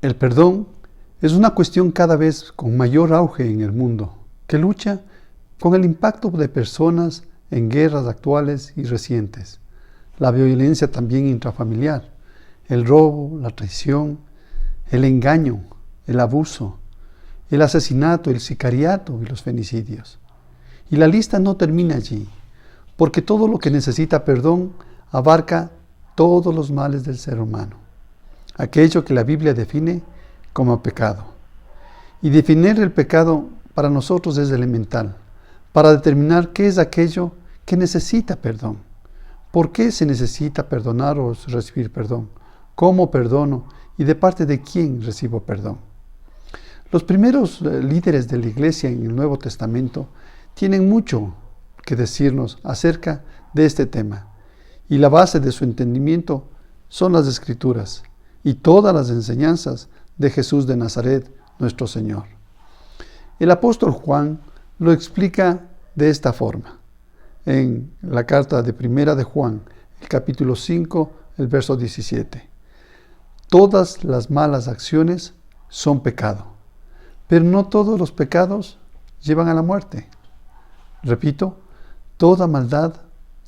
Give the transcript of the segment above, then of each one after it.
El perdón es una cuestión cada vez con mayor auge en el mundo, que lucha con el impacto de personas en guerras actuales y recientes, la violencia también intrafamiliar, el robo, la traición, el engaño, el abuso, el asesinato, el sicariato y los femicidios. Y la lista no termina allí, porque todo lo que necesita perdón abarca todos los males del ser humano, aquello que la Biblia define como pecado. Y definir el pecado para nosotros es elemental, para determinar qué es aquello que necesita perdón. ¿Por qué se necesita perdonar o recibir perdón? ¿Cómo perdono? ¿Y de parte de quién recibo perdón? Los primeros líderes de la Iglesia en el Nuevo Testamento tienen mucho que decirnos acerca de este tema. Y la base de su entendimiento son las Escrituras y todas las enseñanzas de Jesús de Nazaret, nuestro Señor. El apóstol Juan lo explica de esta forma. En la carta de Primera de Juan, el capítulo 5, el verso 17. Todas las malas acciones son pecado, pero no todos los pecados llevan a la muerte. Repito, toda maldad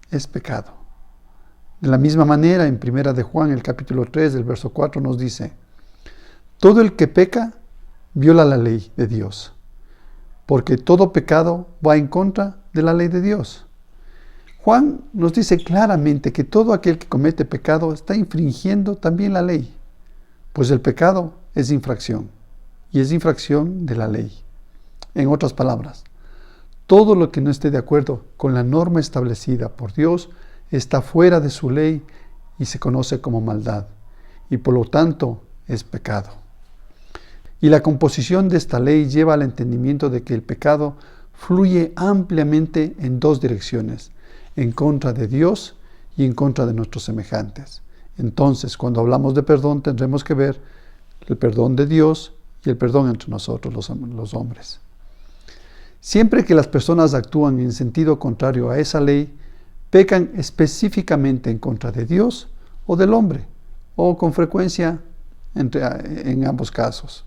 es pecado. De la misma manera, en Primera de Juan, el capítulo 3, el verso 4, nos dice: todo el que peca viola la ley de Dios, porque todo pecado va en contra de la ley de Dios. Juan nos dice claramente que todo aquel que comete pecado está infringiendo también la ley, pues el pecado es infracción, y es infracción de la ley. En otras palabras, todo lo que no esté de acuerdo con la norma establecida por Dios está fuera de su ley y se conoce como maldad, y por lo tanto es pecado. Y la composición de esta ley lleva al entendimiento de que el pecado fluye ampliamente en dos direcciones: en contra de Dios y en contra de nuestros semejantes. Entonces, cuando hablamos de perdón, tendremos que ver el perdón de Dios y el perdón entre nosotros, los hombres. Siempre que las personas actúan en sentido contrario a esa ley, pecan específicamente en contra de Dios o del hombre, o con frecuencia en ambos casos.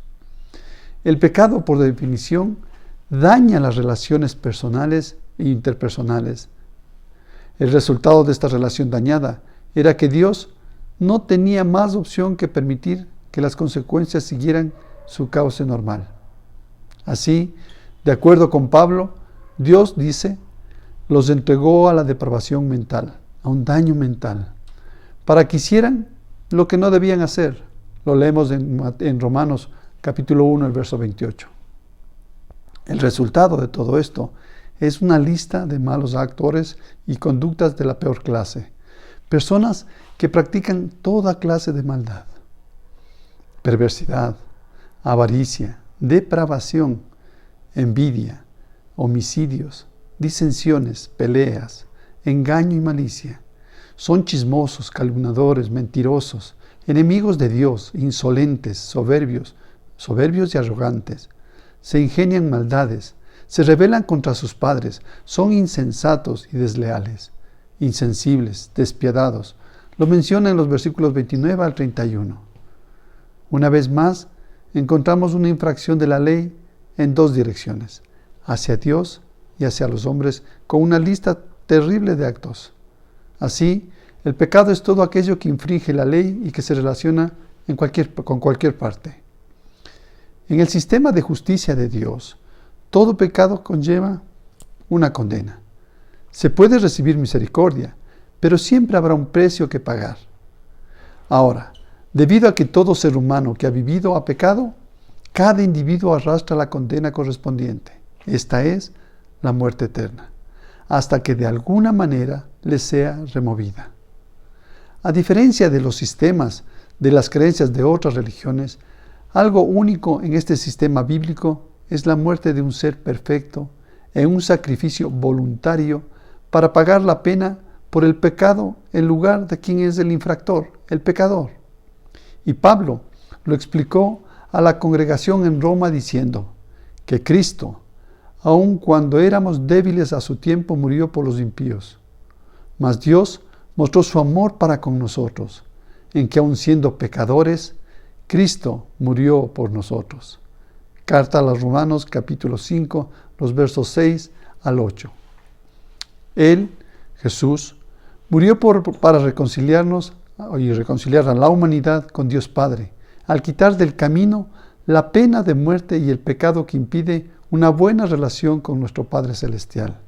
El pecado, por definición, daña las relaciones personales e interpersonales. El resultado de esta relación dañada era que Dios no tenía más opción que permitir que las consecuencias siguieran su cauce normal. Así, de acuerdo con Pablo, Dios, dice, los entregó a la depravación mental, a un daño mental, para que hicieran lo que no debían hacer. Lo leemos en Romanos capítulo 1, el verso 28. El resultado de todo esto es una lista de malos actores y conductas de la peor clase. Personas que practican toda clase de maldad, perversidad, avaricia, depravación, envidia, homicidios, disensiones, peleas, engaño y malicia. Son chismosos, calumniadores, mentirosos, enemigos de Dios, insolentes, soberbios y arrogantes. Se ingenian maldades, se rebelan contra sus padres, son insensatos y desleales, insensibles, despiadados. Lo menciona en los versículos 29 al 31. Una vez más, encontramos una infracción de la ley en dos direcciones, hacia Dios y hacia los hombres, con una lista terrible de actos. Así, el pecado es todo aquello que infringe la ley y que se relaciona con cualquier parte. En el sistema de justicia de Dios, todo pecado conlleva una condena. Se puede recibir misericordia, pero siempre habrá un precio que pagar. Ahora, debido a que todo ser humano que ha vivido ha pecado, cada individuo arrastra la condena correspondiente. Esta es la muerte eterna, hasta que de alguna manera le sea removida. A diferencia de los sistemas de las creencias de otras religiones, algo único en este sistema bíblico es la muerte de un ser perfecto en un sacrificio voluntario para pagar la pena por el pecado en lugar de quien es el infractor, el pecador. Y Pablo lo explicó a la congregación en Roma diciendo que Cristo, aun cuando éramos débiles a su tiempo, murió por los impíos. Mas Dios mostró su amor para con nosotros, en que aun siendo pecadores, Cristo murió por nosotros. Carta a los Romanos, capítulo 5, los versos 6 al 8. Él, Jesús, murió para reconciliarnos y reconciliar a la humanidad con Dios Padre, al quitar del camino la pena de muerte y el pecado que impide una buena relación con nuestro Padre Celestial.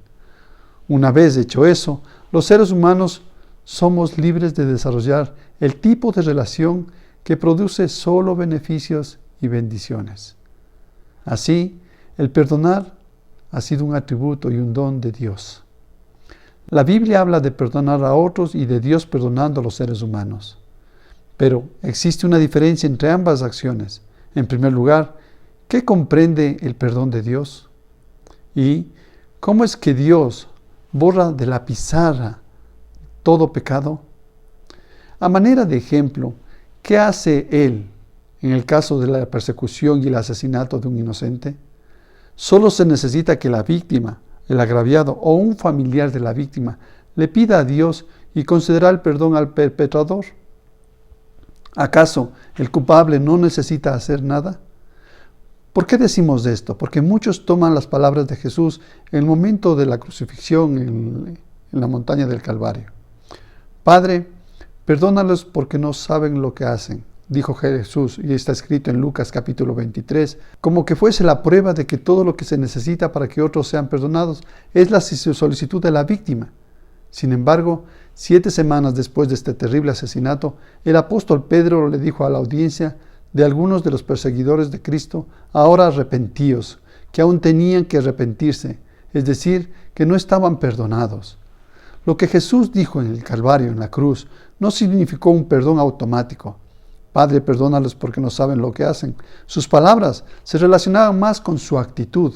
Una vez hecho eso, los seres humanos somos libres de desarrollar el tipo de relación que produce solo beneficios y bendiciones. Así, el perdonar ha sido un atributo y un don de Dios. La Biblia habla de perdonar a otros y de Dios perdonando a los seres humanos. Pero existe una diferencia entre ambas acciones. En primer lugar, ¿qué comprende el perdón de Dios? ¿Y cómo es que Dios borra de la pizarra todo pecado? A manera de ejemplo, ¿qué hace Él en el caso de la persecución y el asesinato de un inocente? Solo se necesita que la víctima, el agraviado o un familiar de la víctima le pida a Dios y concederá el perdón al perpetrador. ¿Acaso el culpable no necesita hacer nada? ¿Por qué decimos esto? Porque muchos toman las palabras de Jesús en el momento de la crucifixión en la montaña del Calvario. Padre, perdónalos porque no saben lo que hacen, dijo Jesús, y está escrito en Lucas capítulo 23, como que fuese la prueba de que todo lo que se necesita para que otros sean perdonados es la solicitud de la víctima. Sin embargo, 7 semanas después de este terrible asesinato, el apóstol Pedro le dijo a la audiencia de algunos de los perseguidores de Cristo: ahora arrepentíos, que aún tenían que arrepentirse, es decir, que no estaban perdonados. Lo que Jesús dijo en el Calvario, en la cruz, no significó un perdón automático. Padre, perdónalos porque no saben lo que hacen. Sus palabras se relacionaban más con su actitud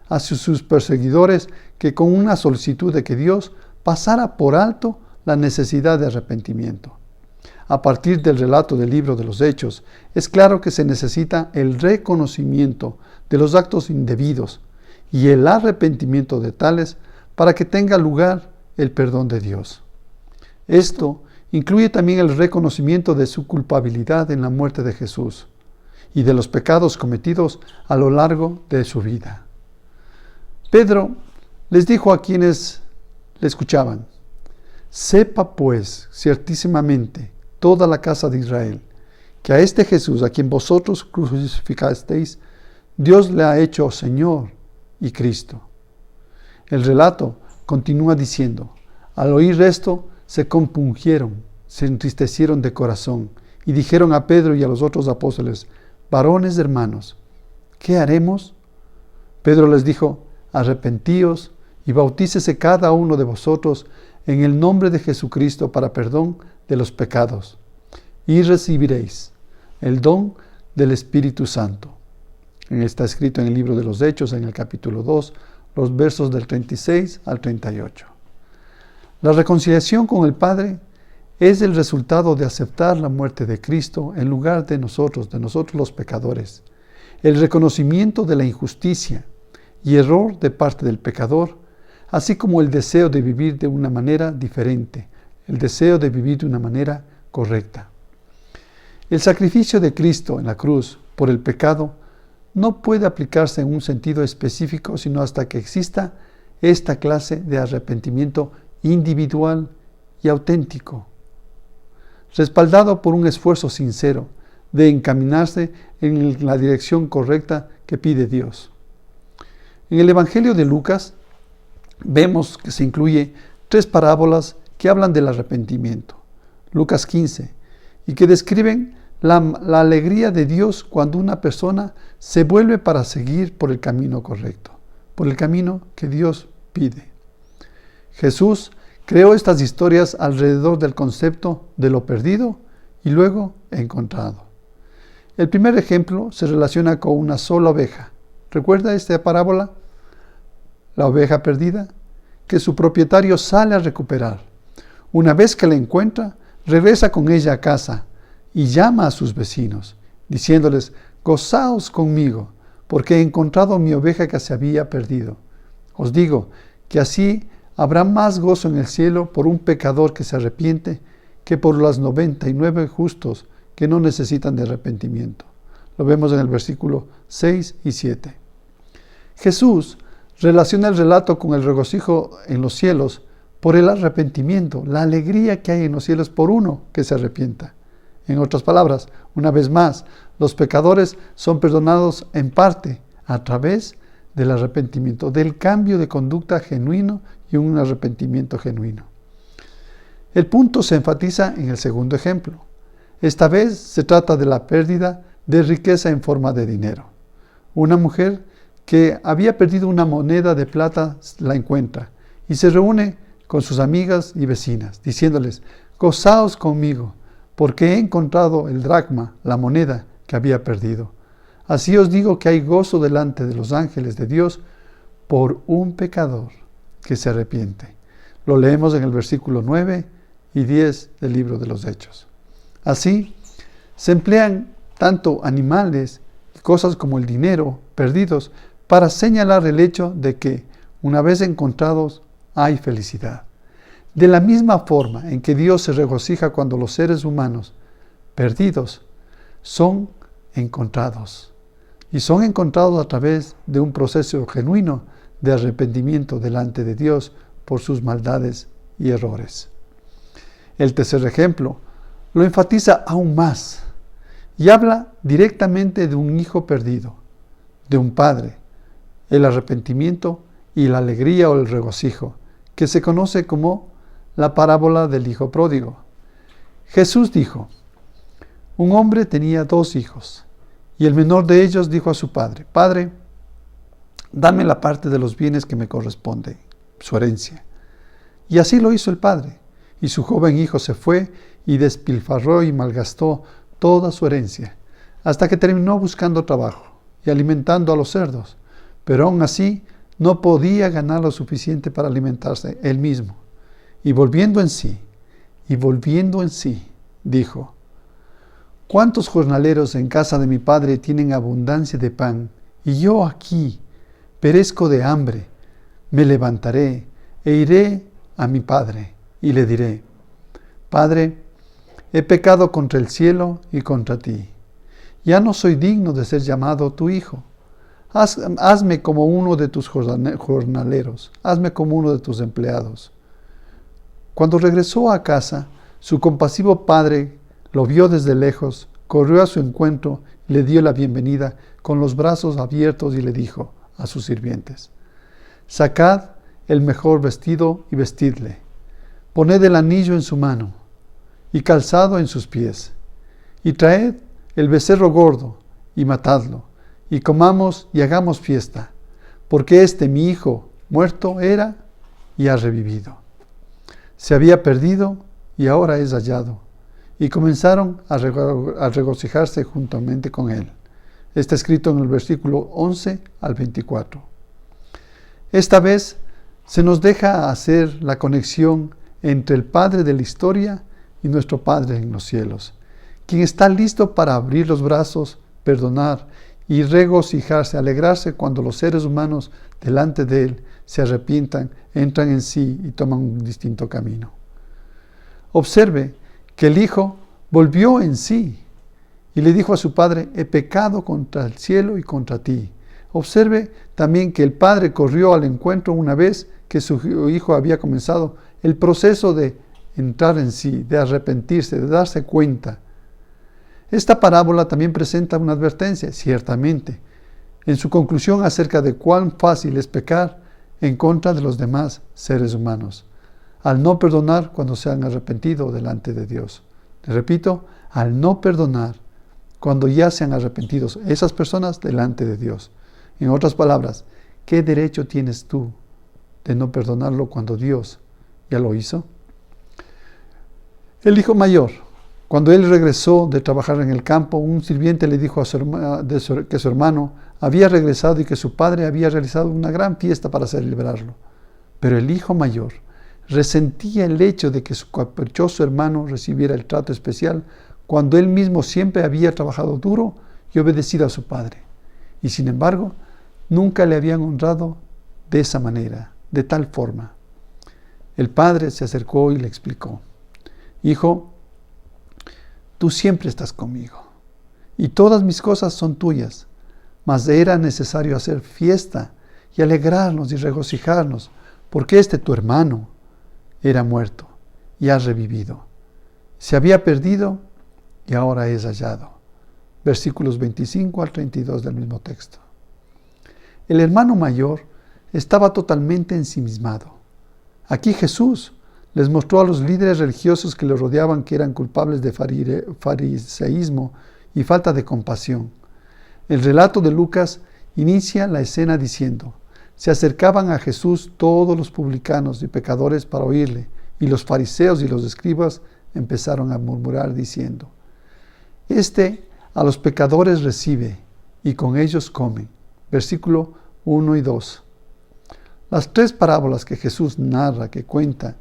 hacia sus perseguidores que con una solicitud de que Dios pasara por alto la necesidad de arrepentimiento. A partir del relato del libro de los Hechos, es claro que se necesita el reconocimiento de los actos indebidos y el arrepentimiento de tales para que tenga lugar el perdón de Dios. Esto incluye también el reconocimiento de su culpabilidad en la muerte de Jesús y de los pecados cometidos a lo largo de su vida. Pedro les dijo a quienes le escuchaban: sepa pues ciertísimamente toda la casa de Israel, que a este Jesús, a quien vosotros crucificasteis, Dios le ha hecho Señor y Cristo. El relato continúa diciendo: al oír esto, se compungieron, se entristecieron de corazón, y dijeron a Pedro y a los otros apóstoles: varones hermanos, ¿qué haremos? Pedro les dijo: arrepentíos y bautícese cada uno de vosotros en el nombre de Jesucristo para perdón de los pecados, y recibiréis el don del Espíritu Santo. Está escrito en el libro de los Hechos, en el capítulo 2, los versos del 36 al 38. La reconciliación con el Padre es el resultado de aceptar la muerte de Cristo en lugar de nosotros los pecadores, el reconocimiento de la injusticia y error de parte del pecador, así como el deseo de vivir de una manera diferente, el deseo de vivir de una manera correcta. El sacrificio de Cristo en la cruz por el pecado no puede aplicarse en un sentido específico, sino hasta que exista esta clase de arrepentimiento individual y auténtico, respaldado por un esfuerzo sincero de encaminarse en la dirección correcta que pide Dios. En el Evangelio de Lucas vemos que se incluye 3 parábolas que hablan del arrepentimiento. Lucas 15, y que describen la alegría de Dios cuando una persona se vuelve para seguir por el camino correcto, por el camino que Dios pide. Jesús creó estas historias alrededor del concepto de lo perdido y luego encontrado. El primer ejemplo se relaciona con una sola oveja. ¿Recuerda esta parábola? La oveja perdida, que su propietario sale a recuperar. Una vez que la encuentra, regresa con ella a casa y llama a sus vecinos, diciéndoles: gozaos conmigo, porque he encontrado mi oveja que se había perdido. Os digo que así habrá más gozo en el cielo por un pecador que se arrepiente que por los 99 justos que no necesitan de arrepentimiento. Lo vemos en el versículo 6 y 7. Jesús relaciona el relato con el regocijo en los cielos por el arrepentimiento, la alegría que hay en los cielos por uno que se arrepienta. En otras palabras, una vez más, los pecadores son perdonados en parte a través del arrepentimiento, del cambio de conducta genuino y un arrepentimiento genuino. El punto se enfatiza en el segundo ejemplo. Esta vez se trata de la pérdida de riqueza en forma de dinero. Una mujer que había perdido una moneda de plata la encuentra y se reúne con sus amigas y vecinas, diciéndoles: gozaos conmigo, porque he encontrado el dracma, la moneda que había perdido. Así os digo que hay gozo delante de los ángeles de Dios por un pecador que se arrepiente. Lo leemos en el versículo 9 y 10 del libro de los Hechos. Así, se emplean tanto animales y cosas como el dinero perdidos para señalar el hecho de que, una vez encontrados, hay felicidad. De la misma forma en que Dios se regocija cuando los seres humanos perdidos son encontrados. Y son encontrados a través de un proceso genuino de arrepentimiento delante de Dios por sus maldades y errores. El tercer ejemplo lo enfatiza aún más y habla directamente de un hijo perdido, de un padre, el arrepentimiento y la alegría o el regocijo, que se conoce como la parábola del hijo pródigo. Jesús dijo: un hombre tenía 2 hijos, y el menor de ellos dijo a su padre: Padre, dame la parte de los bienes que me corresponde, su herencia. Y así lo hizo el padre, y su joven hijo se fue y despilfarró y malgastó toda su herencia, hasta que terminó buscando trabajo y alimentando a los cerdos, pero aún así no podía ganar lo suficiente para alimentarse él mismo. Y volviendo en sí, dijo: ¿cuántos jornaleros en casa de mi padre tienen abundancia de pan, y yo aquí perezco de hambre? Me levantaré e iré a mi padre, y le diré: Padre, he pecado contra el cielo y contra ti. Ya no soy digno de ser llamado tu hijo. Hazme como uno de tus jornaleros, hazme como uno de tus empleados. Cuando regresó a casa, su compasivo padre lo vio desde lejos, corrió a su encuentro y le dio la bienvenida con los brazos abiertos y le dijo a sus sirvientes: sacad el mejor vestido y vestidle, poned el anillo en su mano y calzado en sus pies, y traed el becerro gordo y matadlo, y comamos y hagamos fiesta, porque mi hijo muerto era y ha revivido. Se había perdido y ahora es hallado. Y comenzaron a regocijarse juntamente con él. Está escrito en el versículo 11 al 24. Esta vez se nos deja hacer la conexión entre el Padre de la historia y nuestro Padre en los cielos, quien está listo para abrir los brazos, perdonar y regocijarse, alegrarse cuando los seres humanos delante de Él se arrepientan, entran en sí y toman un distinto camino. Observe que el hijo volvió en sí y le dijo a su padre: he pecado contra el cielo y contra ti. Observe también que el padre corrió al encuentro una vez que su hijo había comenzado el proceso de entrar en sí, de arrepentirse, de darse cuenta. Esta parábola también presenta una advertencia, ciertamente, en su conclusión acerca de cuán fácil es pecar en contra de los demás seres humanos, al no perdonar cuando se han arrepentido delante de Dios. Le repito, al no perdonar cuando ya se han arrepentido esas personas delante de Dios. En otras palabras, ¿qué derecho tienes tú de no perdonarlo cuando Dios ya lo hizo? El hijo mayor, cuando él regresó de trabajar en el campo, un sirviente le dijo que su hermano había regresado y que su padre había realizado una gran fiesta para celebrarlo. Pero el hijo mayor resentía el hecho de que su caprichoso hermano recibiera el trato especial cuando él mismo siempre había trabajado duro y obedecido a su padre. Y sin embargo, nunca le habían honrado de esa manera, de tal forma. El padre se acercó y le explicó: hijo, tú siempre estás conmigo, y todas mis cosas son tuyas, mas era necesario hacer fiesta y alegrarnos y regocijarnos, porque este tu hermano era muerto y ha revivido. Se había perdido y ahora es hallado. Versículos 25 al 32 del mismo texto. El hermano mayor estaba totalmente ensimismado. Aquí Jesús les mostró a los líderes religiosos que le rodeaban que eran culpables de fariseísmo y falta de compasión. El relato de Lucas inicia la escena diciendo: se acercaban a Jesús todos los publicanos y pecadores para oírle, y los fariseos y los escribas empezaron a murmurar diciendo: Este a los pecadores recibe y con ellos come. Versículo 1 y 2. Las tres parábolas que Jesús narra, que cuenta,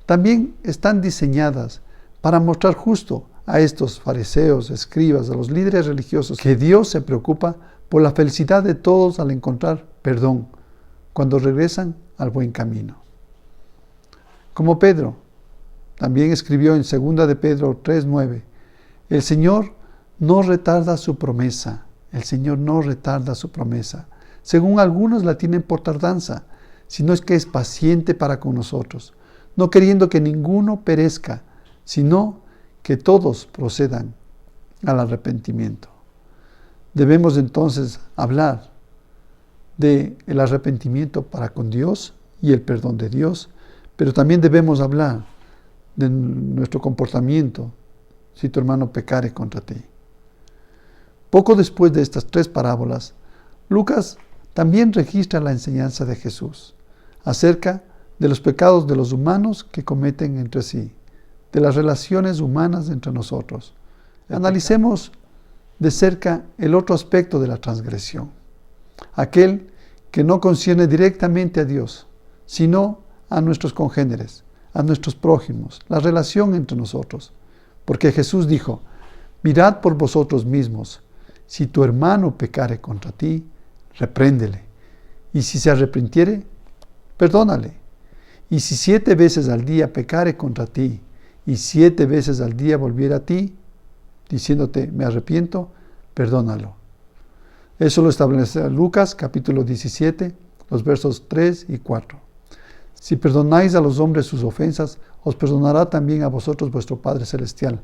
también están diseñadas para mostrar justo a estos fariseos, escribas, a los líderes religiosos, que Dios se preocupa por la felicidad de todos al encontrar perdón cuando regresan al buen camino. Como Pedro también escribió en 2 de Pedro 3:9, el Señor no retarda su promesa, el Señor no retarda su promesa, según algunos la tienen por tardanza, sino es que es paciente para con nosotros, no queriendo que ninguno perezca, sino que todos procedan al arrepentimiento. Debemos entonces hablar del arrepentimiento para con Dios y el perdón de Dios, pero también debemos hablar de nuestro comportamiento si tu hermano pecare contra ti. Poco después de estas tres parábolas, Lucas también registra la enseñanza de Jesús acerca de los pecados de los humanos que cometen entre sí, de las relaciones humanas entre nosotros. Analicemos de cerca el otro aspecto de la transgresión, aquel que no concierne directamente a Dios, sino a nuestros congéneres, a nuestros prójimos, la relación entre nosotros. Porque Jesús dijo: mirad por vosotros mismos, si tu hermano pecare contra ti, repréndele, y si se arrepintiere, perdónale. Y si 7 veces al día pecare contra ti, y 7 veces al día volviere a ti, diciéndote, me arrepiento, perdónalo. Eso lo establece Lucas capítulo 17, los versos 3 y 4. Si perdonáis a los hombres sus ofensas, os perdonará también a vosotros vuestro Padre Celestial.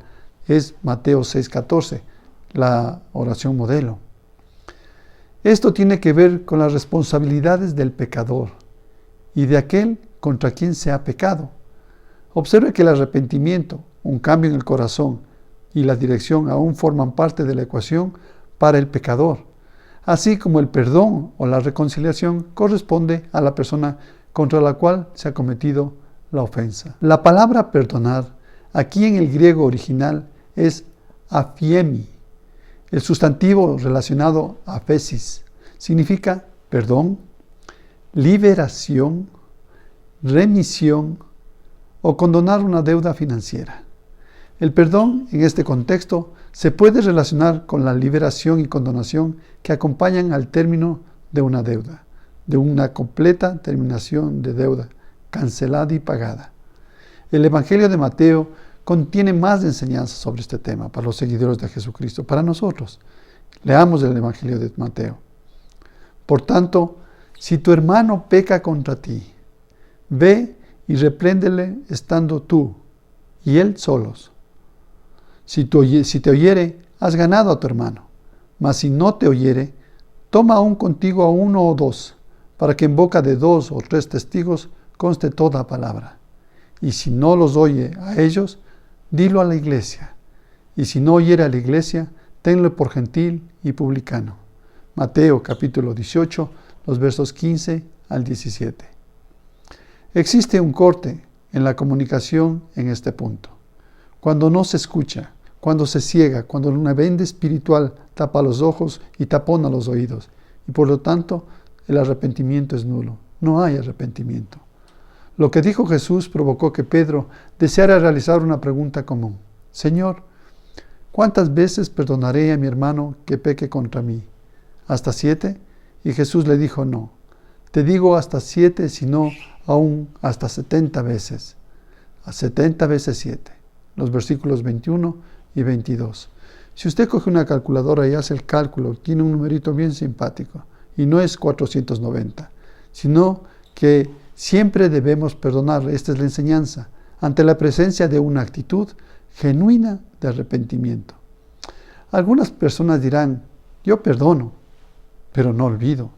Es Mateo 6:14, la oración modelo. Esto tiene que ver con las responsabilidades del pecador y de aquel contra quien se ha pecado. Observe que el arrepentimiento, un cambio en el corazón y la dirección aún forman parte de la ecuación para el pecador, así como el perdón o la reconciliación corresponde a la persona contra la cual se ha cometido la ofensa. La palabra perdonar aquí en el griego original es aphiemi. El sustantivo relacionado a aphesis significa perdón, liberación, remisión o condonar una deuda financiera. El perdón en este contexto se puede relacionar con la liberación y condonación que acompañan al término de una deuda, de una completa terminación de deuda, cancelada y pagada. El Evangelio de Mateo contiene más enseñanzas sobre este tema para los seguidores de Jesucristo, para nosotros. Leamos el Evangelio de Mateo. Por tanto, si tu hermano peca contra ti, ve y repréndele estando tú y él solos. Si te oyere, has ganado a tu hermano. Mas si no te oyere, toma aún contigo a 1 o 2, para que en boca de 2 o 3 testigos conste toda palabra. Y si no los oye a ellos, dilo a la iglesia. Y si no oyere a la iglesia, tenlo por gentil y publicano. Mateo capítulo 18, los versos 15 al 17. Existe un corte en la comunicación en este punto. Cuando no se escucha, cuando se ciega, cuando una venda espiritual tapa los ojos y tapona los oídos, y por lo tanto el arrepentimiento es nulo. No hay arrepentimiento. Lo que dijo Jesús provocó que Pedro deseara realizar una pregunta común. Señor, ¿cuántas veces perdonaré a mi hermano que peque contra mí? ¿Hasta 7? Y Jesús le dijo, no. Te digo hasta 7, sino aún hasta 70 veces. A 70 veces 7. Los versículos 21 y 22. Si usted coge una calculadora y hace el cálculo, tiene un numerito bien simpático. Y no es 490, sino que siempre debemos perdonar. Esta es la enseñanza, ante la presencia de una actitud genuina de arrepentimiento. Algunas personas dirán, yo perdono, pero no olvido.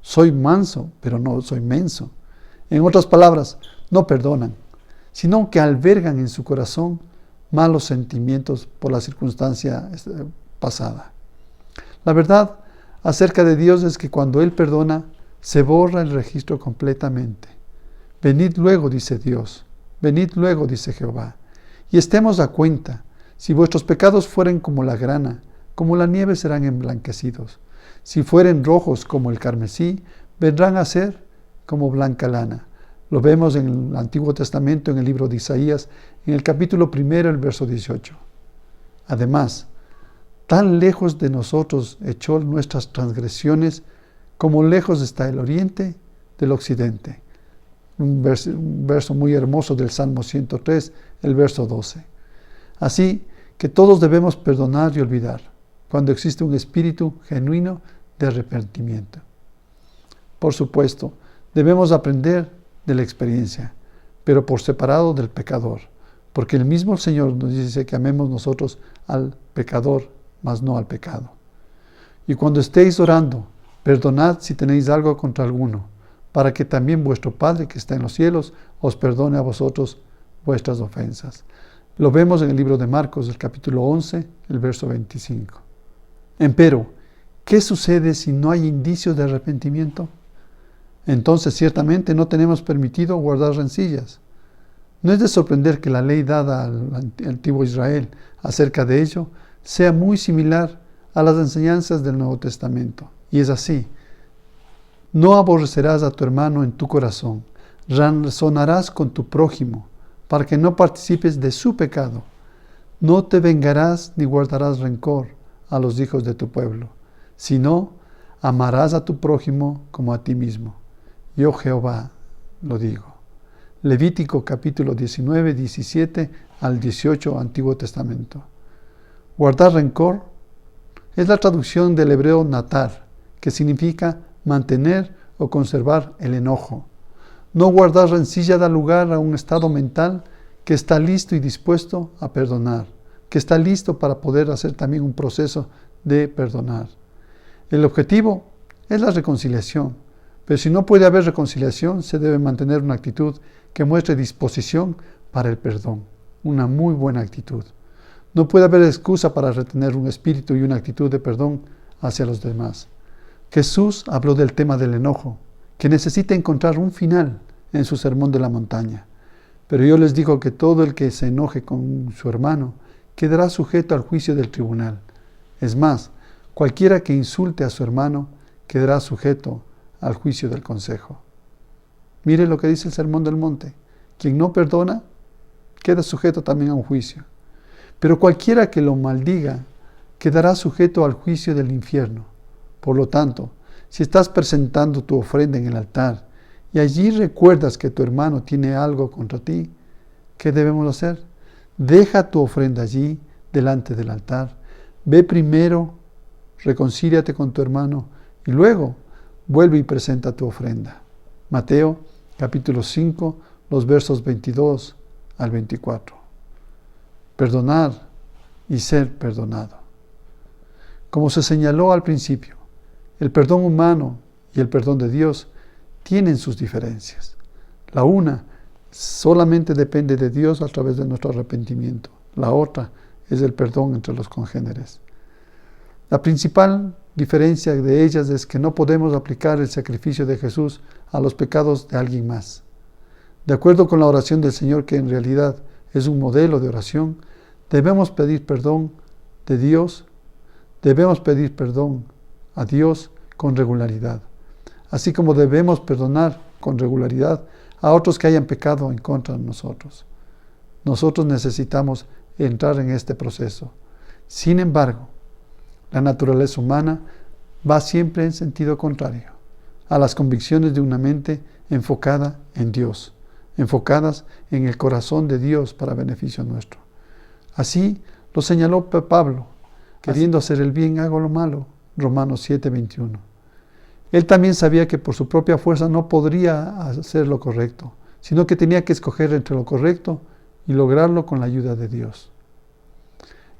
Soy manso, pero no soy menso. En otras palabras, no perdonan, sino que albergan en su corazón malos sentimientos por la circunstancia pasada. La verdad acerca de Dios es que cuando Él perdona, se borra el registro completamente. Venid luego, dice Dios, venid luego, dice Jehová, y estemos a cuenta. Si vuestros pecados fueren como la grana, como la nieve serán emblanquecidos. Si fueren rojos como el carmesí, vendrán a ser como blanca lana. Lo vemos en el Antiguo Testamento, en el libro de Isaías, en el capítulo 1, el verso 18. Además, tan lejos de nosotros echó nuestras transgresiones, como lejos está el oriente del occidente. Un verso muy hermoso del Salmo 103, el verso 12. Así que todos debemos perdonar y olvidar, cuando existe un espíritu genuino de arrepentimiento. Por supuesto, debemos aprender de la experiencia, pero por separado del pecador, porque el mismo Señor nos dice que amemos nosotros al pecador, mas no al pecado. Y cuando estéis orando, perdonad si tenéis algo contra alguno, para que también vuestro Padre que está en los cielos os perdone a vosotros vuestras ofensas. Lo vemos en el libro de Marcos, el capítulo 11, el verso 25. Empero, ¿qué sucede si no hay indicios de arrepentimiento? Entonces ciertamente no tenemos permitido guardar rencillas. No es de sorprender que la ley dada al antiguo Israel acerca de ello sea muy similar a las enseñanzas del Nuevo Testamento. Y es así. No aborrecerás a tu hermano en tu corazón, razonarás con tu prójimo, para que no participes de su pecado. No te vengarás ni guardarás rencor a los hijos de tu pueblo, sino amarás a tu prójimo como a ti mismo. Yo Jehová lo digo. Levítico capítulo 19, 17 al 18, Antiguo Testamento. Guardar rencor es la traducción del hebreo natar, que significa mantener o conservar el enojo. No guardar rencilla da lugar a un estado mental que está listo y dispuesto a perdonar, que está listo para poder hacer también un proceso de perdonar. El objetivo es la reconciliación, pero si no puede haber reconciliación, se debe mantener una actitud que muestre disposición para el perdón, una muy buena actitud. No puede haber excusa para retener un espíritu y una actitud de perdón hacia los demás. Jesús habló del tema del enojo, que necesita encontrar un final en su sermón de la montaña. Pero yo les digo que todo el que se enoje con su hermano quedará sujeto al juicio del tribunal. Es más, cualquiera que insulte a su hermano quedará sujeto al juicio del consejo. Mire lo que dice el Sermón del Monte. Quien no perdona queda sujeto también a un juicio. Pero cualquiera que lo maldiga quedará sujeto al juicio del infierno. Por lo tanto, si estás presentando tu ofrenda en el altar y allí recuerdas que tu hermano tiene algo contra ti, ¿qué debemos hacer? Deja tu ofrenda allí, delante del altar. Ve primero, reconcíliate con tu hermano y luego vuelve y presenta tu ofrenda. Mateo, capítulo 5, los versos 22 al 24. Perdonar y ser perdonado. Como se señaló al principio, el perdón humano y el perdón de Dios tienen sus diferencias. La una solamente depende de Dios a través de nuestro arrepentimiento. La otra es el perdón entre los congéneres. La principal diferencia de ellas es que no podemos aplicar el sacrificio de Jesús a los pecados de alguien más. De acuerdo con la oración del Señor, que en realidad es un modelo de oración, debemos pedir perdón de Dios, debemos pedir perdón a Dios con regularidad, así como debemos perdonar con regularidad a otros que hayan pecado en contra de nosotros. Nosotros necesitamos entrar en este proceso. Sin embargo, la naturaleza humana va siempre en sentido contrario a las convicciones de una mente enfocada en Dios, enfocadas en el corazón de Dios para beneficio nuestro. Así, Lo señaló Pablo, queriendo hacer el bien, hago lo malo. Romanos 7:21. Él también sabía que por su propia fuerza no podría hacer lo correcto, sino que tenía que escoger entre lo correcto y lograrlo con la ayuda de Dios.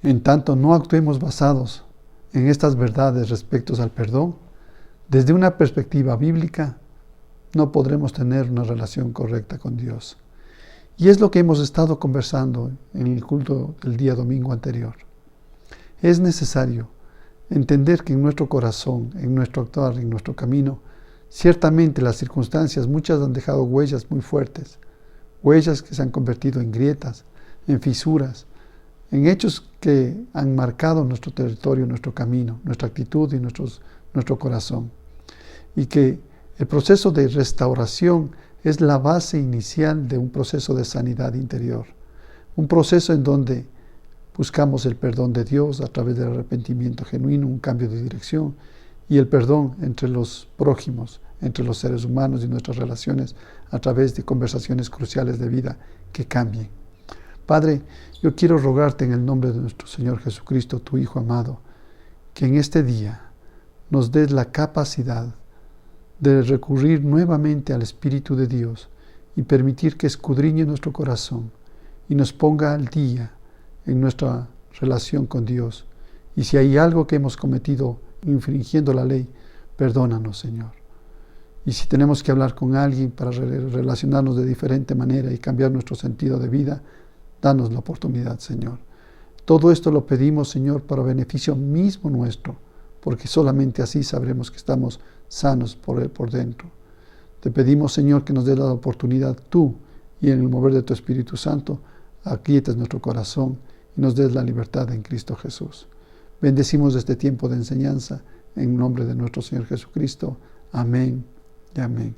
En tanto no actuemos basados en estas verdades respecto al perdón, desde una perspectiva bíblica, no podremos tener una relación correcta con Dios. Y es lo que hemos estado conversando en el culto del día domingo anterior. Es necesario entender que en nuestro corazón, en nuestro actuar, en nuestro camino, ciertamente las circunstancias muchas han dejado huellas muy fuertes, huellas que se han convertido en grietas, en fisuras, en hechos que han marcado nuestro territorio, nuestro camino, nuestra actitud y nuestro corazón. Y que el proceso de restauración es la base inicial de un proceso de sanidad interior, un proceso en donde buscamos el perdón de Dios a través del arrepentimiento genuino, un cambio de dirección, y el perdón entre los prójimos, entre los seres humanos y nuestras relaciones a través de conversaciones cruciales de vida que cambien. Padre, yo quiero rogarte en el nombre de nuestro Señor Jesucristo, tu Hijo amado, que en este día nos des la capacidad de recurrir nuevamente al Espíritu de Dios y permitir que escudriñe nuestro corazón y nos ponga al día en nuestra relación con Dios. Y si hay algo que hemos cometido infringiendo la ley, perdónanos, Señor. Y si tenemos que hablar con alguien para relacionarnos de diferente manera y cambiar nuestro sentido de vida, danos la oportunidad, Señor. Todo esto lo pedimos, Señor, para beneficio mismo nuestro, porque solamente así sabremos que estamos sanos por dentro. Te pedimos, Señor, que nos dé la oportunidad tú y en el mover de tu Espíritu Santo, aquietes nuestro corazón y nos des la libertad en Cristo Jesús. Bendecimos este tiempo de enseñanza en nombre de nuestro Señor Jesucristo. Amén y amén.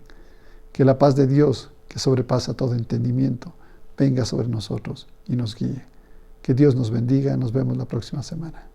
Que la paz de Dios, que sobrepasa todo entendimiento, venga sobre nosotros y nos guíe. Que Dios nos bendiga. Nos vemos la próxima semana.